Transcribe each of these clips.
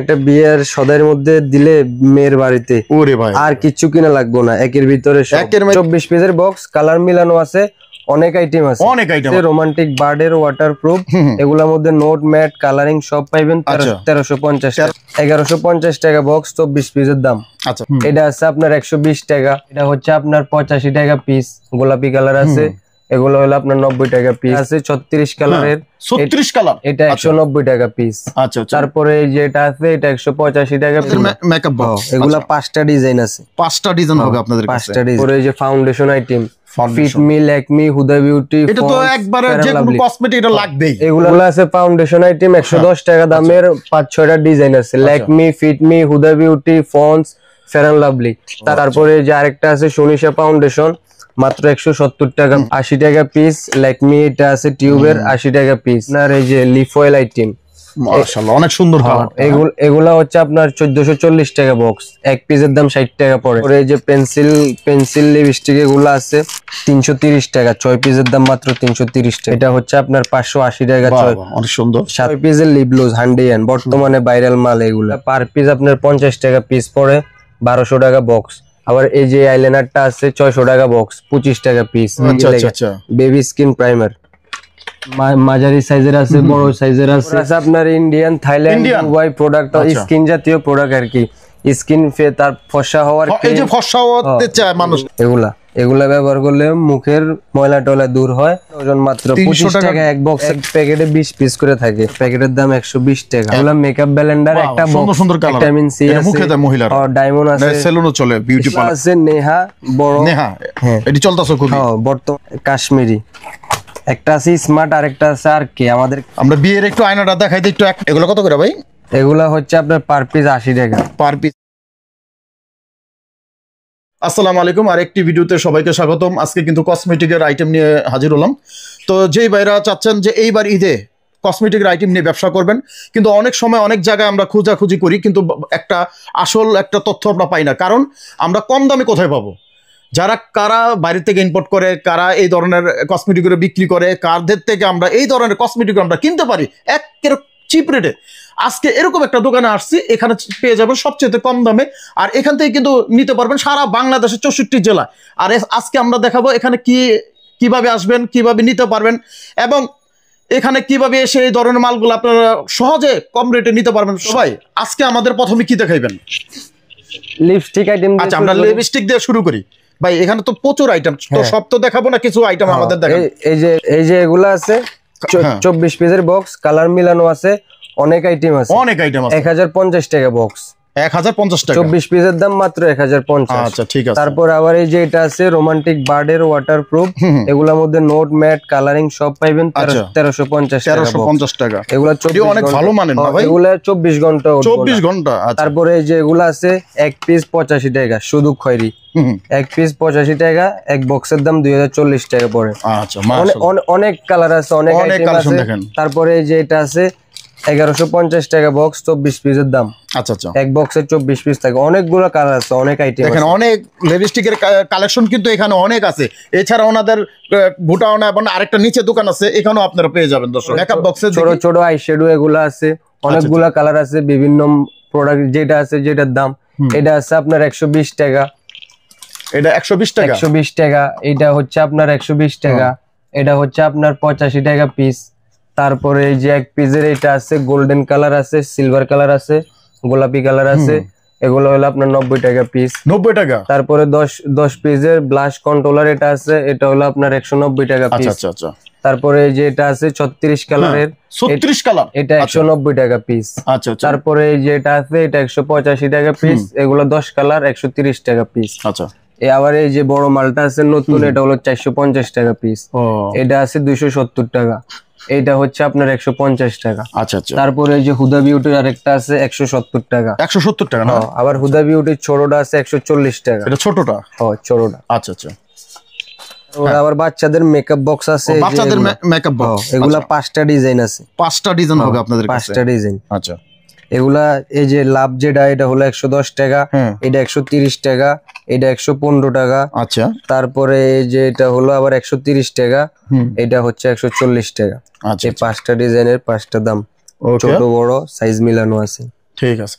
একটা বিয়ের সদাইয়ের মধ্যে দিলে মেয়ের বাড়িতে ওরে ভাই আর কিছু কিনা লাগবে না, একের ভিতরে 24 পিসের বক্স, কালার মিলানো আছে, অনেক আইটেম আছে, অনেক আইটেম, রোমান্টিক বার্ডের ওয়াটারপ্রুফ, এগুলোর মধ্যে নোট ম্যাট কালারিং সব পাইবেন 1350 টাকা। 1150 টাকা বক্স, 24 পিসের দাম। আচ্ছা, এটা আছে আপনার 120 টাকা। এটা হচ্ছে আপনার 85 টাকা পিস, গোলাপি কালার আছে, এগুলো হলো আপনার 90 টাকা পিস আছে। 36 কালারের, 36 কালার, এটা 190 টাকা পিস। আচ্ছা, তারপরে এই যে এটা আছে, এটা 185 টাকা পিস। মেকআপ বক্স, এগুলা 5টা ডিজাইন আছে, 5টা ডিজাইন হবে আপনাদের কাছে। 5টা ডিজাইন। পরে এই যে foundation item, Fit Me, Lakme, Huda Beauty, এটা তো একবারে যে কোনো কসমেটিক এটা লাগবেই। এগুলো আছে ফাউন্ডেশন আইটেম 110 টাকা দামের, 5-6টা ডিজাইন আছে, Lakme, fit me, Huda Beauty, ফন্স, ফেয়ার এন্ড লাভলি। তারপরে যে আরেকটা আছে সোনিশা ফাউন্ডেশন, মাত্র 170 টাকা, 80 টাকা পিস। ল্যাকমি এটা আছে টিউবের, 80 টাকা পিস। আর এই যে লিফ অয়েল আইটেম, মাশাআল্লাহ অনেক সুন্দর কালার। এগুলা হচ্ছে আপনার 1440 টাকা বক্স, এক পিসের দাম 60 টাকা পড়ে। এই যে পেন্সিল লিপস্টিক, এগুলো আছে 330 টাকা, 6 পিসের দাম মাত্র 330 টাকা। এটা হচ্ছে আপনার 580 টাকা, অনেক সুন্দর। 7 পিসের লিপ গ্লোজ হান্ডিয়ান, বর্তমানে ভাইরাল মাল। এগুলা পার পিস আপনার 50 টাকা পিস পড়ে, 1200 টাকা বক্স। আবার এই যে আইলাইনারটা আছে 600 টাকা বক্স, 25 টাকা পিস। বেবি স্কিন প্রাইমার, মাঝারি সাইজের আছে, বড় সাইজের আছে। আপনার Indian, Thailand, Dubai product, skin জাতীয় প্রোডাক্ট আর কি। স্কিন ফে তার ফর্সা হওয়ার, এই যে ফর্সা হতে চায় মানুষ, এগুলা ব্যবহার করলে মুখের ময়লা টয়লা দূর হয়। ওজন মাত্র 25 টাকা এক বক্স, এক প্যাকেটে 20 পিস করে থাকে, প্যাকেটের দাম 120 টাকা। এগুলা মেকআপ ব্লেন্ডার, একটা বক্স, ভিটামিন সি আছে, মুখে দেয় মহিলারা, আর ডায়মন্ড আছে, সেলুনও চলে, বিউটি পার্লার আছে, নেহা বড়, নেহা এটি চলতেছে খুব। বর্তমান কাশ্মীরি একটা আছে, স্মার্ট আরেকটা আছে আর কি। আমাদের আমরা বিয়ের একটু আয়নাটা দেখাই দিই একটু। এগুলো কত করে ভাই? এগুলা হচ্ছে আপনার পার পিস 80 টাকা পার পিস। আসসালামু আলাইকুম, আর একটি ভিডিওতে সবাইকে স্বাগতম। আজকে কিন্তু কসমেটিকের আইটেম নিয়ে হাজির হলাম। তো যেই ভাইরা চাচ্ছেন যে এইবার ঈদে কসমেটিকের আইটেম নিয়ে ব্যবসা করবেন, কিন্তু অনেক সময় অনেক জায়গায় আমরা খোঁজাখুঁজি করি, কিন্তু একটা তথ্য আমরা পাই না। কারণ আমরা কম দামে কোথায় পাবো? কারা বাইরে থেকে ইম্পোর্ট করে, কারা এই ধরনের কসমেটিক বিক্রি করে, কারদের থেকে আমরা এই ধরনের কসমেটিক আমরা কিনতে পারি একের চিপ রেটে। আজকে এরকম একটা দোকানে আসছি, এখানে পেয়ে যাবেন সবচেয়ে কম দামে, আর এখান থেকে কিন্তু নিতে পারবেন সারা বাংলাদেশের 64 জেলায়। আর আজকে আমরা দেখাবো এখানে কিভাবে আসবেন, কিভাবে নিতে পারবেন, এবং এখানে কিভাবে এসে এই ধরনের মালগুলো আপনারা সহজে কম রেটে নিতে পারবেন। সবাই আজকে আমাদের প্রথমে কি দেখাইবেন? Lipstick item. আচ্ছা, আমরা লিপস্টিক দিয়ে শুরু করি। ভাই এখানে তো প্রচুর আইটেম, তো সব তো দেখাবো না, কিছু আইটেম আমাদের দেখান। এই যে এগুলো আছে 24 পিসের বক্স, কালার মিলানো আছে, অনেক আইটেম আছে, 1050 টাকা বক্স, 1050 টাকা, 24 পিসের দাম মাত্র 1050। আচ্ছা ঠিক আছে। তারপর আবার এই যে এটা আছে রোমান্টিক বার্ডের ওয়াটারপ্রুফ, এগুলোর মধ্যে নোট ম্যাট কালারিং সব পাইবেন 1350 টাকা। এগুলা অনেক ভালো মানের না ভাই, এগুলা 24 ঘন্টা। তারপরে এই যে এগুলা আছে এক পিস 85 টাকা, শুধু খয়েরি, এক পিস 85 টাকা, এক বক্সের দাম 2040 টাকা পড়ে। আচ্ছা, অনেক কালার আছে, অনেক আইটেম আছে। তারপরে এই যে এটা আছে 1150 টাকা বক্স, 24 পিসের দাম। আচ্ছা আচ্ছা, এক বক্সের 24 পিস থাকে, অনেকগুলো কালার আছে, অনেক আইটেম আছে। অনেক লিপস্টিকের কালেকশন কিন্তু এখানে অনেক আছে। এছাড়া ওনাদের ভুটাওনা এবং আরেকটা নিচে দোকান আছে, এখানেও আপনারা পেয়ে যাবেন দর্শক। মেকআপ বক্সে ছোট ছোট আই শ্যাডো এগুলো আছে, অনেকগুলো কালার আছে, বিভিন্ন প্রোডাক্ট। যেটা আছে যেটার দাম, এটা আছে আপনার 120 টাকা, এটা 120 টাকা, 120 টাকা। এটা হচ্ছে আপনার 120 টাকা, এটা হচ্ছে আপনার 85 টাকা পিস। তারপরে এই যে এক পিসের এটা আছে, গোল্ডেন কালার আছে, সিলভার কালার আছে, গোলাপি কালার আছে, এগুলো হলো আপনার 90 টাকা পিস। 90 টাকা। তারপরে 10 পিসের ব্লাশ কন্ট্রোলার এটা আছে, এটা হলো আপনার 190 টাকা পিস। আচ্ছা আচ্ছা। তারপরে এই যে এটা আছে 36 কালারের, 36 কালার, এটা 190 টাকা পিস। আচ্ছা আচ্ছা। তারপরে এই যে এটা আছে, এটা 185 টাকা পিস। এগুলো 10 কালার, 130 টাকা পিস। আচ্ছা। আবার এই যে বড় মালটা আছে নতুন, এটা হলো 450 টাকা পিস। এটা আছে 270 টাকা, এইটা হচ্ছে আপনার 150 টাকা। আচ্ছা আচ্ছা। তারপরে এই যে হুদা বিউটির আরেকটা আছে 170 টাকা। 170 টাকা না? আবার হুদা বিউটির ছোটটা আছে 140 টাকা। এটা ছোটটা? হ্যাঁ, ছোটটা। আচ্ছা আচ্ছা। ওরা আবার বাচ্চাদের মেকআপ বক্স আছে, বাচ্চাদের মেকআপ বক্স, এগুলা 5টা ডিজাইন আছে। 5টা ডিজাইন হবে আপনাদের কাছে? 5টা ডিজাইন। আচ্ছা। এগুলা এই যে লাভ যেটা, এটা হলো 110 টাকা, এটা 130 টাকা, এটা 115 টাকা। আচ্ছা। তারপরে এই যে এটা হলো আবার 130 টাকা, এটা হচ্ছে 140 টাকা। আচ্ছা। এই 5টা ডিজাইনের 5টা দাম, ছোট বড় সাইজ মিলানো আছে। ঠিক আছে।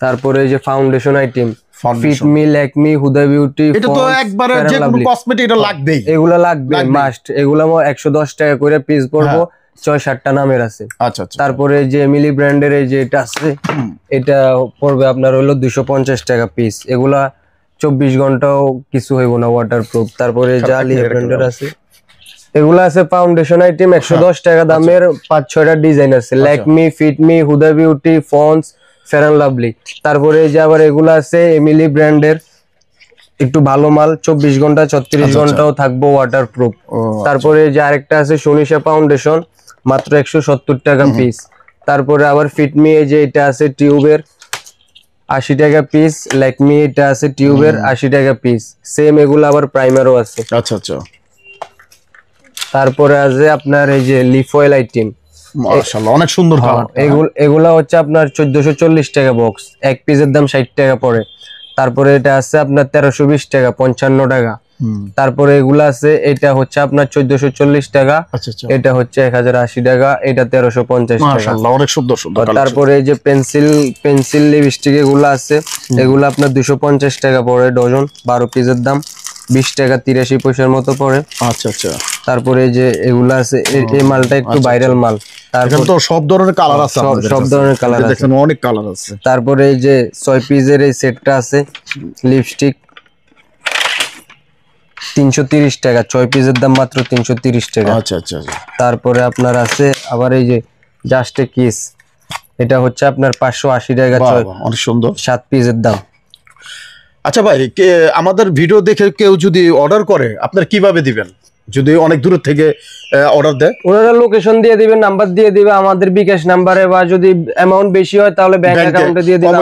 তারপরে এই যে foundation item, Foundation। Fit Me, Lakme, Huda Beauty, এটা তো একবারে যে কোনো কসমেটিক এটা লাগবেই, এগুলা লাগবে মাস্ট। এগুলা 110 টাকা করে পিস পড়বো, 6-7টা নামের আছে। আচ্ছা আচ্ছা। তারপরে যে এমিলি ব্র্যান্ডের এই যে এটা আছে, এটা পড়বে আপনার হলো 250 টাকা পিস। এগুলা 24 ঘন্টাও কিছু হইব না, ওয়াটারপ্রুফ। তারপরে জালি ব্র্যান্ডের আছে, এগুলা আছে ফাউন্ডেশন আইটেম 110 টাকা দামের, 5-6টা ডিজাইন আছে। ল্যাকমি, ফিটমি, হুদা বিউটি, ফন্স, ফেয়ার অ্যান্ড লাভলি। তারপরে এই যে আবার এগুলা আছে এমিলি ব্র্যান্ডের, একটু ভালো মাল, 24 ঘন্টা 36 ঘন্টাও থাকবো ওয়াটারপ্রুফ। তারপরে যে আরেকটা আছে সুনিশা ফাউন্ডেশন, মাত্র 170 টাকা পিস। তারপরে আবার ফিটমি এই যে এটা আছে টিউবের, 80 টাকা পিস। ল্যাকমি এটা আছে টিউবের, 80 টাকা পিস। সেম এগুলো আবার প্রাইমারও আছে। আচ্ছা আচ্ছা। তারপরে আছে আপনার এই যে লিফ অয়েল আইটেম, মাশাআল্লাহ অনেক সুন্দর কালার। এগুলা হচ্ছে আপনার 1440 টাকা বক্স, এক পিসের দাম 60 টাকা পড়ে। তারপরে এটা আছে আপনার 1320 টাকা, 55 টাকা। তারপরে এগুলা আছে, এটা হচ্ছে আপনার 1440 টাকা, এটা হচ্ছে 1080 টাকা, এটা 1350 টাকা। মাশাআল্লাহ অনেক সুন্দর সুন্দর। তারপরে এই যে পেন্সিল লিপস্টিক এগুলা আছে, এগুলা আপনার 250 টাকা পড়ে ডজন, 12 পিসের দাম 20 টাকা 83 পয়সার মতো পড়ে। আচ্ছা আচ্ছা। তারপরে এই যে এগুলা আছে, এই মালটা একটু ভাইরাল মাল। তারপর তো সব ধরনের কালার আছে, সব ধরনের কালার আছে, দেখেন অনেক কালার আছে। তারপরে এই যে 6 পিসের এই সেটটা আছে লিপস্টিক, 330 টাকা, 6 পিসের দাম মাত্র 330 টাকা। আচ্ছা আচ্ছা। তারপরে আপনার আছে আবার এই যে জাস্ট এ কিস, এটা হচ্ছে আপনার 580 টাকা, অনেক সুন্দর, 7 পিসের দাম। আচ্ছা ভাই, আমাদের ভিডিও দেখে কেউ যদি অর্ডার করে আপনার কিভাবে দিবেন? যদি অনেক দূর থেকে অর্ডার দেয়, ওনারা লোকেশন দিয়ে দিবেন, নাম্বার দিয়ে দিবে আমাদের বিকাশ নাম্বারে, বা যদি অ্যামাউন্ট বেশি হয় তাহলে ব্যাংক অ্যাকাউন্টে দিয়ে দিবেন,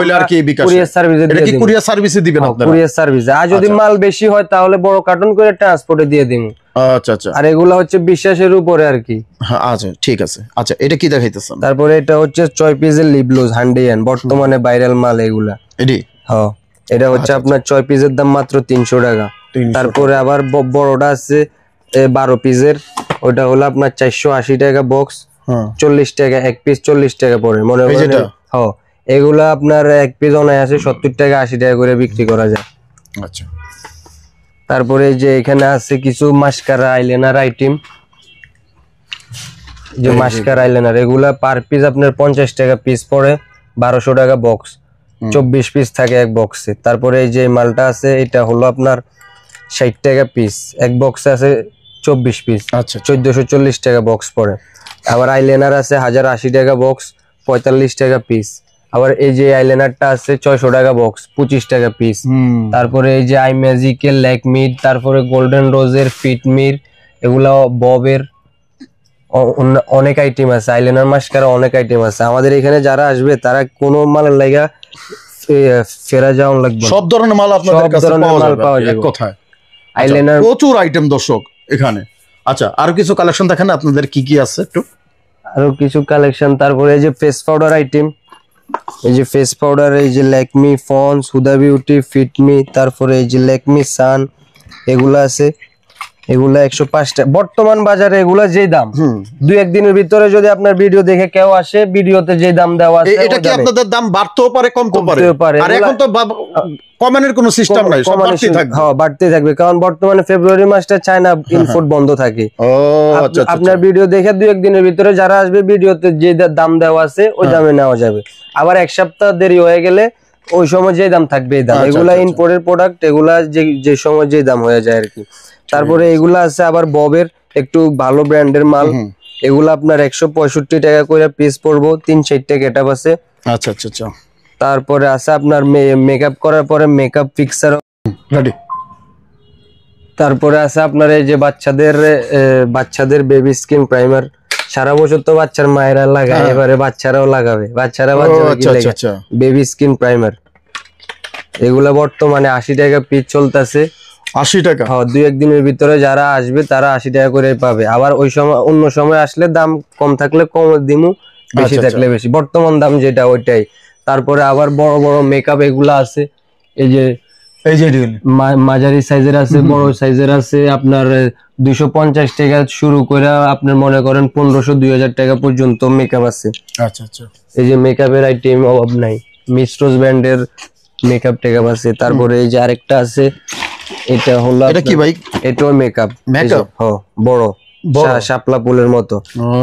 কুরিয়ার সার্ভিসে দিয়ে দিবেন। কুরিয়ার সার্ভিসে দিবেন আপনারা? কুরিয়ার সার্ভিসে। আর যদি মাল বেশি হয় তাহলে বড় কার্টন করে ট্রান্সপোর্টে দিয়ে দিমু। আচ্ছা আচ্ছা। আর এগুলা হচ্ছে বিশ্বাসের উপরে আর কি। হ্যাঁ আচ্ছা ঠিক আছে। আচ্ছা এটা কি দেখাইতেছেন? তারপরে এটা হচ্ছে 6 পিসের লিপগ্লোজ হান্ডিয়ান, বর্তমানে ভাইরাল মাল এগুলা। এডি হ্যাঁ, এটা হচ্ছে আপনার 6 পিসের দাম মাত্র 300 টাকা। তারপরে আবার বড়টা আছে 12 পিসের, ওটা হলো আপনার 480 টাকা বক্স, 40 টাকা এক পিস, 40 টাকা পড়ে মনে করেন। হ্যাঁ, এগুলা আপনার এক পিস অনায় আছে 70 টাকা 80 টাকা করে বিক্রি করা যায়। আচ্ছা। তারপরে এই যে এখানে আছে কিছু মাস্কারা আইলাইনার আইটেম, যে মাস্কারা আইলাইনার, এগুলা পার পিস আপনার 50 টাকা পিস পড়ে, 1200 টাকা বক্স, 24 পিস থাকে এক বক্সে। তারপরে এই যে মালটা আছে, এটা হলো আপনার 60 টাকা পিস, এক বক্সে আছে 24 পিস, 1440 টাকা বক্স পড়ে। আবার আইলাইনার আছে 1080 টাকা বক্স, 45 টাকা পিস। আবার এই যে আইলাইনারটা আছে 600 টাকা বক্স, 25 টাকা পিস। তারপরে এই যে আই ম্যাজিকের, ল্যাকমির, তারপরে গোল্ডেন রোজের, ফিটমির, এগুলা ববের, অনেক আইটেম আছে। আইলাইনার মাস্কারা অনেক আইটেম আছে। আমাদের এখানে যারা আসবে তারা কোনো মালের লাগা ফেরা যাওয়ার লাগবে, সব ধরনের মাল আপনাদের কাছে পাওয়া যাবে। কোথায়? আইলাইনার প্রচুর আইটেম দর্শক এখানে। আচ্ছা, আর কিছু কালেকশন দেখেন আপনাদের কি কি আছে একটু? আরো কিছু কালেকশন। তারপরে এই যে ফেস পাউডার আইটেম, এই যে ফেস পাউডার, এই যে ল্যাকমি, ফন্স, হুদা বিউটি, ফিটমি, তারপরে এই যে ল্যাকমি সান, এগুলা আছে। এগুলা 105 টাকা বর্তমান বাজারে। এগুলা যেই দাম, 2-1 দিনের ভিতরে যদি আপনার ভিডিও দেখে কেউ আসে, ভিডিওতে যে দাম দেওয়া আছে, এটা কি আপনাদের দাম বাড়তেও পারে কমতেও পারে? আর এখন তো কমানোর কোনো সিস্টেম নাই, সব বাড়তেই থাকবে। হ্যাঁ, বাড়তেই থাকবে, কারণ বর্তমানে ফেব্রুয়ারি মাসটা চায়না ইনপুট বন্ধ থাকে। আপনার ভিডিও দেখে 2-1 দিনের ভিতরে যারা আসবে, ভিডিওতে যে দাম দেওয়া আছে ওই দামে নেওয়া যাবে। আবার 1 সপ্তাহ দেরি হয়ে গেলে ওই সময় যে দাম থাকবে এই দাম। এগুলা ইম্পোর্টের প্রোডাক্ট, এগুলা যে সময় যে দাম হয়ে যায় আর কি। তারপরে এগুলা আছে আবার ববের, একটু ভালো ব্র্যান্ডের মাল। এগুলা আপনার 165 টাকা করে পিস পড়বো, 360 টাকা গেটআপ আছে। আচ্ছা আচ্ছা আচ্ছা। তারপরে আছে আপনার মেকআপ করার পরে মেকআপ ফিক্সার রেডি। তারপরে আছে আপনার এই যে বাচ্চাদের বেবি স্কিন প্রাইমার। সারা বছর তো বাচ্চার মায়েরা লাগায়, এবারে বাচ্চারাও লাগাবে। বাচ্চারা বেবি স্কিন প্রাইমার, এগুলা বর্তমানে 80 টাকা পিস চলতেছে। 80 টাকা? হ্যাঁ, 2-1 দিনের ভিতরে যারা আসবে তারা 80 টাকা করে পাবে। আবার ওই সময় অন্য সময় আসলে দাম কম থাকলে কম দিমু, বেশি থাকলে বেশি, বর্তমান দাম যেটা ওইটাই। তারপরে আবার বড় বড় মেকআপ এগুলা আছে, এই যে এই যে এগুলো মাঝারি সাইজের আছে, বড় সাইজের আছে, আপনার 250 টাকা শুরু করে আপনার মনে করেন 1500-2000 টাকা পর্যন্ত মেকআপ আছে। আচ্ছা আচ্ছা, এই যে মেকআপের আইটেম অভাব নাই, মিস্ট্রোস ব্র্যান্ডের মেকআপ টেকআপ আছে। তারপরে এই যে আরেকটা আছে, এটা হলো এটা কি ভাই? এটাও মেকআপ, মেকআপ বড় শাপলা ফুলের মতো।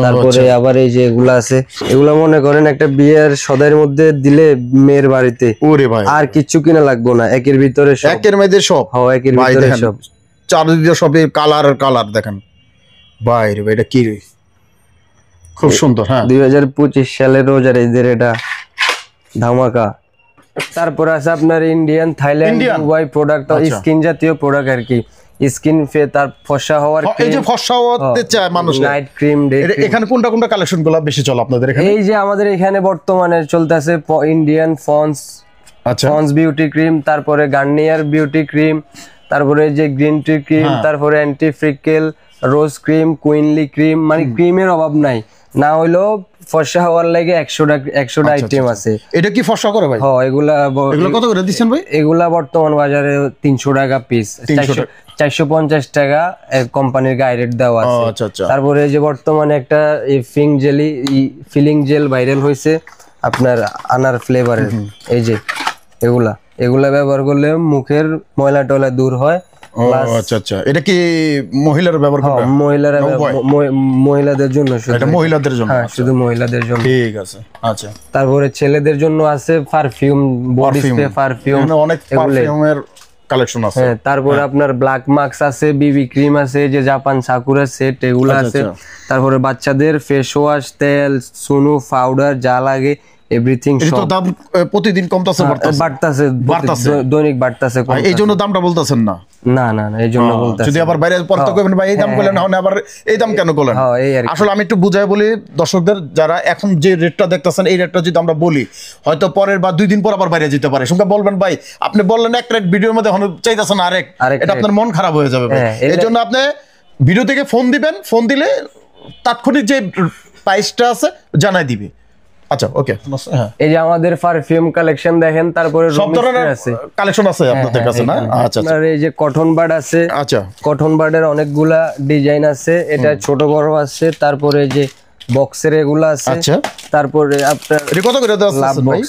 তারপরে আবার এই যে এগুলা আছে, এগুলা মনে করেন একটা বিয়ের সদাইয়ের মধ্যে দিলে মেয়ের বাড়িতে, ওরে ভাই আর কিছু কিনা লাগবে না, একের ভিতরে সব, একের মধ্যে সব। একের ভিতরে সব, চারদিকে সবই কালার কালার দেখেন ভাই রে ভাই, এটা কি রে, খুব সুন্দর। হ্যাঁ 2025 সালের রোজার ঈদের এটা ধামাকা। তারপরে আছে আপনার Indian, Thailand, Dubai product, skin জাতীয় প্রোডাক্ট আর কি, স্কিন তার ফর্সা হওয়ার, এই যে ফর্সা হতে চায় মানুষ, নাইট ক্রিম, ডে ক্রিম। এখানে কোনটা কোনটা কালেকশন গুলো বেশি চলে আপনাদের এখানে? এই যে আমাদের এখানে বর্তমানে চলতেছে ইন্ডিয়ান ফন্স, আচ্ছা, ফন্স বিউটি ক্রিম, তারপরে গার্নিয়ার বিউটি ক্রিম, তারপরে যে গ্রিন টি ক্রিম, তারপরে অ্যান্টি ফ্রিকেল, রোজ ক্রিম, কুইনলি ক্রিম, মানে ক্রিমের অভাব নাই। না হইলো ফর্সা হওয়ার লাগে 100টা আইটেম আছে। এটা কি ফর্সা করে ভাই? হ্যাঁ, এগুলা কত করে দিচ্ছেন ভাই? এগুলা বর্তমান বাজারে 300 টাকা পিস, 450 টাকা কোম্পানির গাইড দেওয়া আছে। আচ্ছা আচ্ছা। তারপরে এই যে বর্তমানে একটা ফিলিং জেল ভাইরাল হয়েছে আপনার আনার ফ্লেভারের, এই যে এগুলা ব্যবহার করলে মুখের ময়লা টয়লা দূর হয়। আচ্ছা আচ্ছা, এটা কি মহিলারা ব্যবহার করে? মহিলাদের জন্য, এটা মহিলাদের জন্য, শুধু মহিলাদের জন্য। ঠিক আছে। আচ্ছা, তারপরে ছেলেদের জন্য আছে পারফিউম, বডি স্প্রে, পারফিউম, অনেক পারফিউমের কালেকশন আছে। হ্যাঁ, তারপরে আপনার ব্ল্যাক মার্কস আছে, বিবি ক্রিম আছে, যে জাপান সাকুরা সেট এগুলো আছে। তারপরে বাচ্চাদের ফেস ওয়াশ, তেল, সুনু, পাউডার, যা লাগে এভরিথিং সব। তো দাম প্রতিদিন কমতাছে বাড়তাছে, দৈনিক বাড়তাছে। এই জন্য দামটা বলতাছেন না? না না না, এই জন্য বলতাছি। যদি আবার বাইরে পড়তে কইবেন ভাই এই দাম করলেন, না আবার এই দাম কেন করলেন? আসলে আমি একটু বুঝাই বলি দর্শকদের, যারা এখন যে রেটটা দেখতেছেন এই রেটটা যদি আমরা বলি, হয়তো পরের বা 2 দিন পর আবার বাইরে যেতে পারে। সঙ্গে বলবেন ভাই আপনি বললেন এক রেট, ভিডিওর মধ্যে এখন চাইতেছেন আরেক, এটা আপনার মন খারাপ হয়ে যাবে। এই জন্য আপনি ভিডিও থেকে ফোন দিবেন, ফোন দিলে তাৎক্ষণিক যে প্রাইসটা আছে জানাই দিবে। আচ্ছা, ওকে। এই যে আমাদের পারফিউম কালেকশন দেখেন, তারপরে সব ধরনের কালেকশন আছে আপনাদের কাছে না? আচ্ছা আচ্ছা। এই যে কটন বাড আছে, আচ্ছা, কটন বাডের অনেকগুলা ডিজাইন আছে, এটা ছোট বড় আছে। তারপরে যে বক্সের এগুলা আছে। আচ্ছা, তারপরে আপনার এটা কত করে দেওয়া আছে ভাই?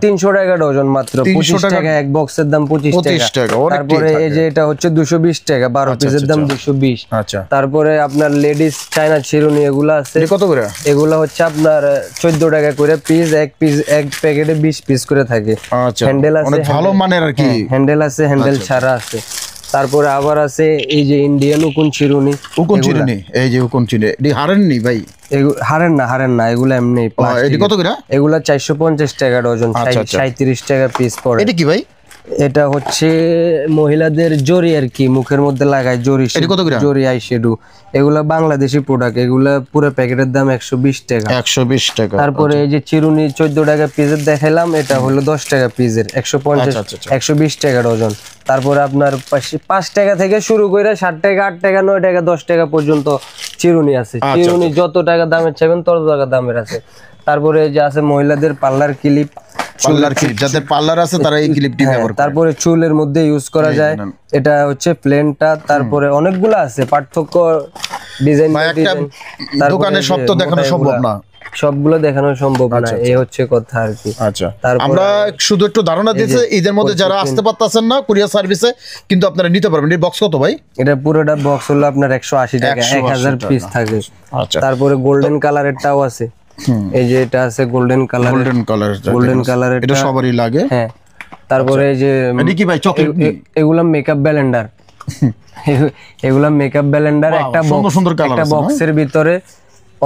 300 টাকা ডজন মাত্র, 25 টাকা এক বক্সের দাম, 25 টাকা। তারপরে এই যে এটা হচ্ছে 220 টাকা, 12 পিসের দাম 220। আচ্ছা, তারপরে আপনার লেডিস চায়না চিরুনি এগুলা আছে, কত করে? এগুলা হচ্ছে আপনার 14 টাকা করে পিস, এক প্যাকেটে 20 পিস করে থাকে। আচ্ছা, হ্যান্ডেল আছে, অনেক ভালো মানের আর কি, হ্যান্ডেল আছে, হ্যান্ডেল ছাড়া আছে। তারপরে আবার আছে এই যে ইন্ডিয়ান উকুন চিরুনি, এই যে উকুন চিরুনি, এটি হারেন নি ভাই? হারেন না, এগুলো এমনি প্লাস্টিক। কত করে? এগুলা 450 টাকা ডজন, 37 টাকা পিস পড়ে। এটা কি ভাই? এটা হচ্ছে মহিলাদের জরি আর কি, মুখের মধ্যে লাগায় জরি, জরি আই শ্যাডো। এগুলা বাংলাদেশি প্রোডাক্ট, এগুলা পুরো প্যাকেটের দাম 120 টাকা। 120 টাকা। তারপরে এই যে চিরুনি 14 টাকা পিসের দেখাইলাম, এটা হলো 10 টাকা পিসের, 150 120 টাকা ডজন। তারপরে আপনার 5 টাকা থেকে শুরু করে 7 টাকা, 8 টাকা, 9 টাকা, 10 টাকা পর্যন্ত চিরুনি আছে। চিরুনি যত টাকা দামের চাইবেন তত টাকা দামের আছে। তারপরে যে আছে মহিলাদের পার্লার ক্লিপ, যাদের পার্লার আছে তারা এই ক্লিপটি ব্যবহার করে। তারপরে চুলের মধ্যে ইউজ করা যায়, এটা হচ্ছে প্লেনটা। তারপরে অনেকগুলো আছে পার্থক্য ডিজাইন, দোকানে সব তো দেখানো সম্ভব না, সবগুলো দেখানো সম্ভব না, এই হচ্ছে কথা আর কি। আচ্ছা, আমরা শুধু একটু ধারণা দিয়েছি ঈদের মধ্যে যারা আসতে পারতেছেন না কুরিয়ার সার্ভিসে, কিন্তু আপনারা নিতে পারবেন। এই বক্স কত ভাই? এটা পুরোটা বক্স হলো আপনার 180 টাকা, 1000 পিস থাকে। আচ্ছা, তারপরে গোল্ডেন কালারেরটাও আছে, এই যে এটা আছে গোল্ডেন কালার, এটা সবারই লাগে। হ্যাঁ, তারপরে এই যে এটা কি ভাই? চকলেট? এগুলা মেকআপ ব্লেন্ডার, এগুলা মেকআপ ব্লেন্ডার। একটা বক্সের ভিতরে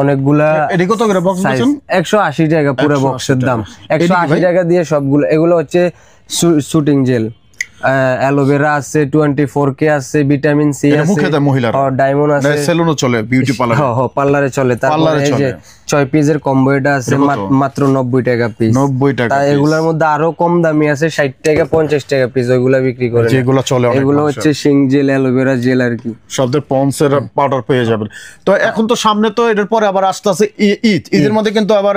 অনেকগুলা। এটা কত করে বক্স বলছেন? 180 টাকা পুরো বক্সের দাম, 180 টাকা দিয়ে সবগুলো। এগুলো হচ্ছে শুটিং জেল, অ্যালোভেরা আছে, 24K আছে, ভিটামিন সি আছে, মুখে দেয় মহিলারা, আর ডায়মন্ড আছে, সেলুনও চলে, বিউটি পার্লার, হ্যাঁ পার্লারে চলে। তারপরে এই যে 6 পিসের কম্বো এটা আছে মাত্র 90 টাকা পিস। 90 টাকা। এগুলোর মধ্যে আরো কম দামি আছে, 60 টাকা, 50 টাকা পিস, ওইগুলা বিক্রি করে। যেগুলো চলে এগুলো হচ্ছে শিং জেল, অ্যালোভেরা জেল আর কি, সবদের পন্সের পাউডার পেয়ে যাবেন। তো এখন তো সামনে তো এর পরে আবার আসতে আছে ঈদের মধ্যে, কিন্তু আবার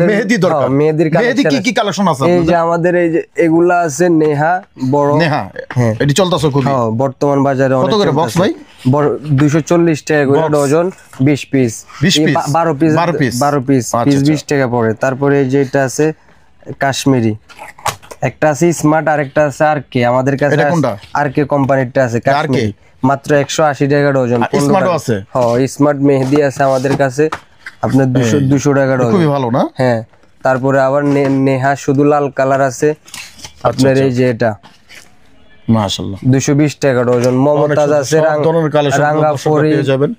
মেহেদি দরকার। মেহেদি কি কি কালেকশন আছে? এই যে আমাদের এই যে এগুলা আছে নেহা বড় নেহা হ্যাঁ এটি চলতেছে খুব হ্যাঁ বর্তমান বাজারে কত করে বক্স ভাই? বড় 240 টাকা করে dozen, 20 piece 20 piece 12 piece 12 piece piece 20 টাকা পড়ে। তারপরে এই যেটা আছে কাশ্মীরি, একটা আছে স্মার্ট আর একটা আছে আরকে, আমাদের কাছে আরকে কোম্পানিরটা আছে কাশ্মীরি, মাত্র 180 টাকা ডজন। স্মার্টও আছে হ্যাঁ স্মার্ট মেহেদি আছে আমাদের কাছে আপনার 200 টাকা ডজন, খুবই ভালো না? হ্যাঁ তারপরে আবার নেহা শুধু লাল কালার আছে আপনার এই যে এটা মাশাআল্লাহ 220 টাকা ডজন। মমতাজ আছে রাঙ্গা ফরি পেয়ে যাবেন।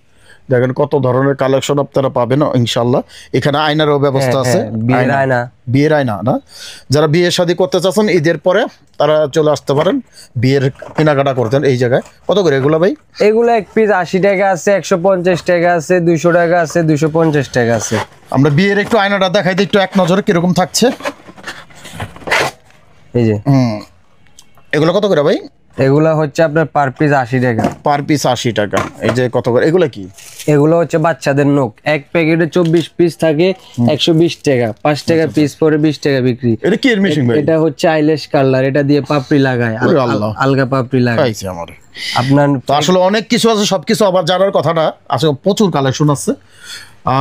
দেখেন কত ধরনের কালেকশন আপনারা পাবেন ইনশাআল্লাহ। এখানে আয়নারও ব্যবস্থা আছে, বিয়ের আয়না না, যারা বিয়ে শাদী করতে চাচ্ছেন ঈদের পরে তারা চলে আসতে পারেন বিয়ের কেনাকাটা করতেন এই জায়গায়। কত করে এগুলো ভাই? এগুলো এক পিস 80 টাকা আছে, 150 টাকা আছে, 200 টাকা আছে, 250 টাকা আছে। আমরা বিয়ের একটু আয়নাটা দেখাই দিই একটু এক নজরে কিরকম থাকছে। এই যে এগুলো কত করে ভাই? এগুলা হচ্ছে আপনার পার পিস 80 টাকা। পার পিস 80 টাকা। এই যে কত করে এগুলো কি? এগুলো হচ্ছে বাচ্চাদের নখ, এক প্যাকেটে 24 পিস থাকে, 120 টাকা, 5 টাকা পিস পরে 20 টাকা বিক্রি। এটা কি এর মেশিন ভাই? এটা হচ্ছে আইল্যাশ কালার, এটা দিয়ে পাপড়ি লাগায়, আলগা পাপড়ি লাগায় আপনার। তো আসলে অনেক কিছু আছে, সবকিছু আবার জানার কথাটা আছে, প্রচুর কালেকশন আছে।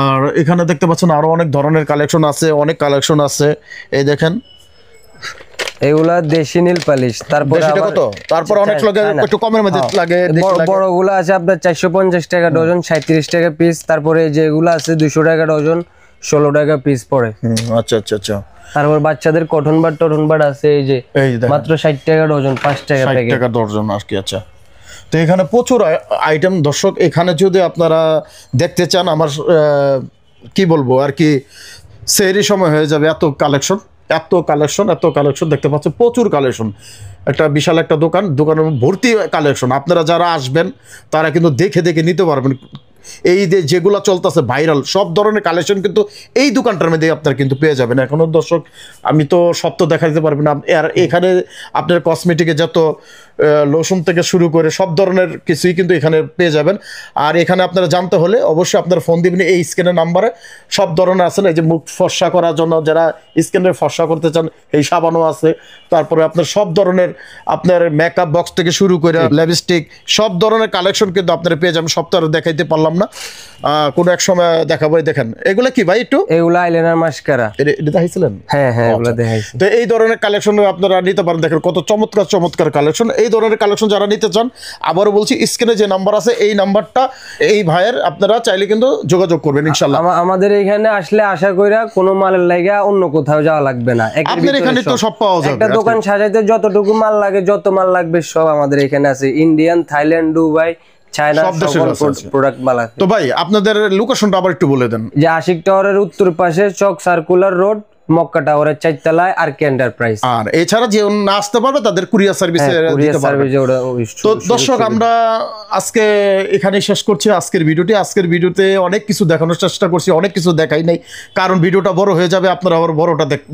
আর এখানে দেখতে পাচ্ছেন আরো অনেক ধরনের কালেকশন আছে, অনেক কালেকশন আছে। এই দেখেন এগুলা দেশি নীল পালিশ। তারপর অনেক লাগে একটু কমের মধ্যে লাগে, বড়গুলো আছে আপনার 450 টাকা ডজন, 37 টাকা পিস। তারপরে যেগুলো আছে 200 টাকা ডজন, 16 টাকা পিস পড়ে। আচ্ছা আচ্ছা আচ্ছা। তারপর বাচ্চাদের কটন বাট আছে এই যে মাত্র 60 টাকা ডজন, 5 টাকা প্যাকেট, 60 টাকা ডজন আর কি। আচ্ছা, তো এখানে প্রচুর আইটেম দর্শক, এখানে যদি আপনারা দেখতে চান আমার কি বলবো আর কি, সেরই সময় হয়ে যাবে। এত কালেকশন দেখতে পাচ্ছেন, প্রচুর কালেকশন। একটা বিশাল একটা দোকানের ভর্তি কালেকশন। আপনারা যারা আসবেন তারা কিন্তু দেখে নিতে পারবেন। এই যেগুলো চলতেছে ভাইরাল সব ধরনের কালেকশন কিন্তু এই দোকানটার মধ্যে আপনারা কিন্তু পেয়ে যাবেন। এখনো দর্শক আমি তো সব তো দেখা দিতে পারবেন না। আর এখানে আপনার কসমেটিকে যত লোশন থেকে শুরু করে সব ধরনের কিছুই কিন্তু এখানে পেয়ে যাবেন। আর এখানে আপনারা জানতে হলে অবশ্যই আপনারা ফোন দিবেন এই স্ক্যানের নাম্বারে। সব ধরনের আছে, এই যে মুখ ফর্সা করার জন্য যারা স্ক্যানের ফর্সা করতে চান এই সাবানও আছে। তারপরে আপনার সব ধরনের আপনার মেকআপ বক্স থেকে শুরু করে লিপস্টিক সব ধরনের কালেকশন কিন্তু আপনারা পেয়ে যাবেন। সব তো আর দেখাইতে পারলাম না, কোনো এক সময় দেখাবো। দেখেন এগুলা কি ভাই? একটু এগুলা আইলাইনার মাস্কারা, এটা দেখাইছিলেন? হ্যাঁ এগুলা দেখাইছি। তো এই ধরনের কালেকশন আপনারা নিতে পারেন। দেখেন কত চমৎকার কালেকশন। এই ধরনের কালেকশন যারা নিতে চান, আবারও বলছি স্ক্রিনে যে নাম্বার আছে এই নাম্বারটা এই ভাইয়ের আপনারা চাইলে কিন্তু যোগাযোগ করবেন ইনশাআল্লাহ। আমাদের এখানে আসলে আশা কইরা কোনো মালের লাগা অন্য কোথাও যাওয়া লাগবে না, আপনাদের এখানে তো সব পাওয়া যাবে। একটা দোকান সাজাইতে যতটুকু মাল লাগে, যত মাল লাগবে সব আমাদের এখানে আছে। ইন্ডিয়ান, থাইল্যান্ড, দুবাই, চায়না সব প্রোডাক্ট মাল আছে। তো ভাই আপনাদের লোকেশনটা আবার একটু বলে দেন। যে আশিক টাওয়ারের উত্তর পাশে চক সার্কুলার রোড, মক্কা টাওয়ারের 4 তলায় আর কে এন্টারপ্রাইজ। আর এছাড়া যে না আসতে পারবে তাদের কুরিয়ার সার্ভিসে দিতে পারবে। তো দর্শক আমরা আজকে এখানে শেষ করছি আজকের ভিডিওতে অনেক কিছু দেখানোর চেষ্টা করছি, অনেক কিছু দেখাই নাই, কারণ ভিডিওটা বড় হয়ে যাবে। আপনারা আবার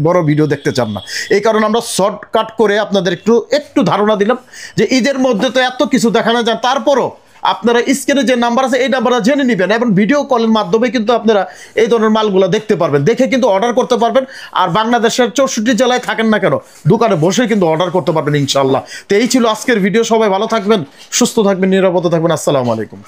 বড় ভিডিও দেখতে চান না, এই কারণে আমরা শর্টকাট করে আপনাদের একটু ধারণা দিলাম যে ঈদের মধ্যে তো এত কিছু দেখানো যায়। তারপরও আপনারা স্ক্রিনে যে নাম্বার আছে এই নাম্বারটা জেনে নেবেন এবং ভিডিও কলের মাধ্যমে কিন্তু আপনারা এই ধরনের মালগুলো দেখতে পারবেন, দেখে কিন্তু অর্ডার করতে পারবেন। আর বাংলাদেশের 64 জেলায় থাকেন না কেন, দোকানে বসে কিন্তু অর্ডার করতে পারবেন ইনশাআল্লাহ। তো এই ছিল আজকের ভিডিও। সবাই ভালো থাকবেন, সুস্থ থাকবেন, নিরাপদে থাকবেন। আসসালামু আলাইকুম।